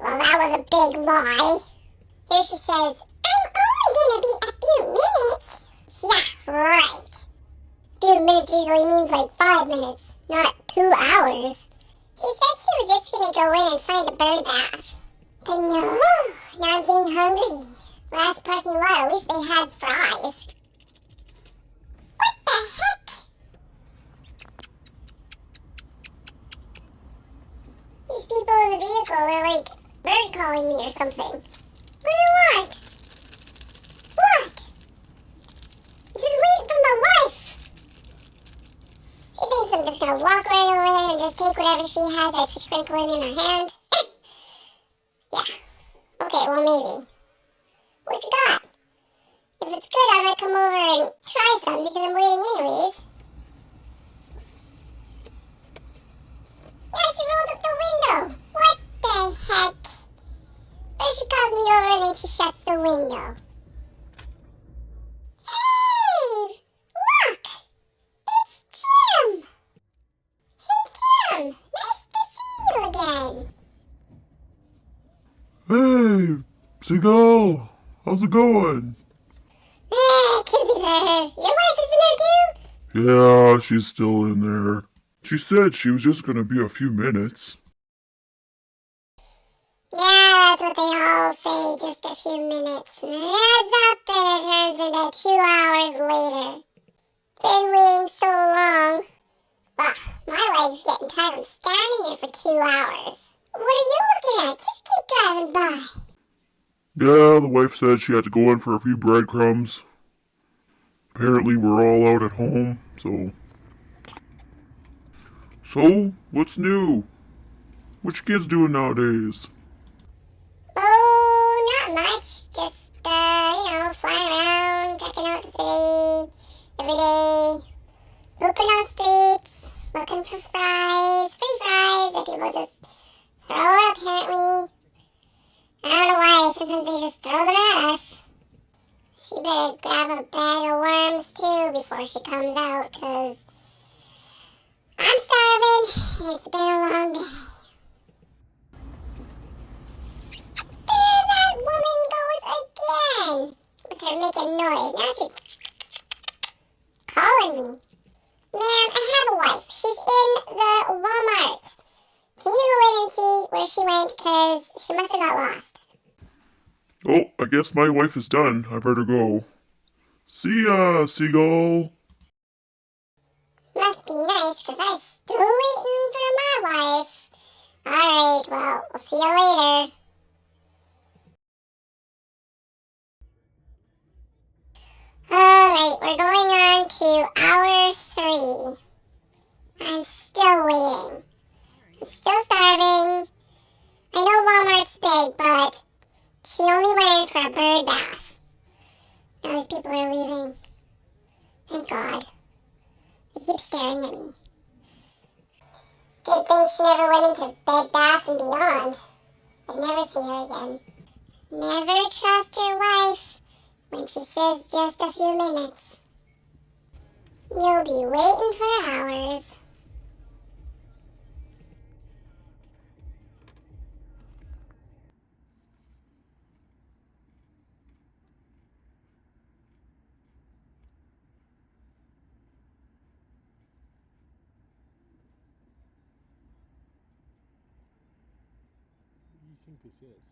Well, that was a big lie. Here she says, I'm only gonna be a few minutes. Yeah, right. Few minutes usually means like 5 minutes, not 2 hours. She said she was just gonna go in and find a bird bath. But no, now I'm getting hungry. Last parking lot, at least they had fries. What the heck? These people in the vehicle are like bird calling me or something. What do you want? What? I'm just waiting for my wife. She thinks I'm just gonna walk right over there and just take whatever she has that she's sprinkling in her hand. Yeah. Okay, well maybe. What you got? If it's good, I might come over and try some because I'm waiting anyways. Yeah, she rolled up the window. What the heck? First she calls me over and then she shuts the window. Hey! Look! It's Jim! Hey Jim! Nice to see you again. Hey, Seagull, how's it going? It could be better. Your wife is in there too? Yeah, she's still in there. She said she was just gonna be a few minutes. Yeah, that's what they all say, just a few minutes. And it adds up and it turns into 2 hours later. Been waiting so long. Ugh, my leg's getting tired of standing here for 2 hours. What are you looking at? Just keep driving by. Yeah, the wife said she had to go in for a few breadcrumbs. Apparently we're all out at home, so... So, what's new? What you kids doing nowadays? Oh, not much. Just, flying around, checking out the city every day. Looping on streets, looking for fries, free fries that people just throw it apparently. I don't know why, sometimes they just throw them at us. She better grab a bag of worms too before she comes out, cause I'm starving and it's been a long day. There that woman goes again! With her making noise. Now she's calling me. Ma'am, I have a wife. She's in the Walmart. Can you go in and see where she went? Cause she must have got lost. Oh, I guess my wife is done. I better go. See ya, Seagull. Must be nice, cause I'm still waiting for my wife. Alright, well, I'll see you later. Alright, we're going on to hour 3. I'm still waiting. I'm still starving. I know Walmart's big, but she only went in for a bird bath. Now these people are leaving. Thank God. They keep staring at me. Good thing she never went into Bed Bath and Beyond. I'd never see her again. Never trust your wife when she says just a few minutes. You'll be waiting for hours. What do you think this is?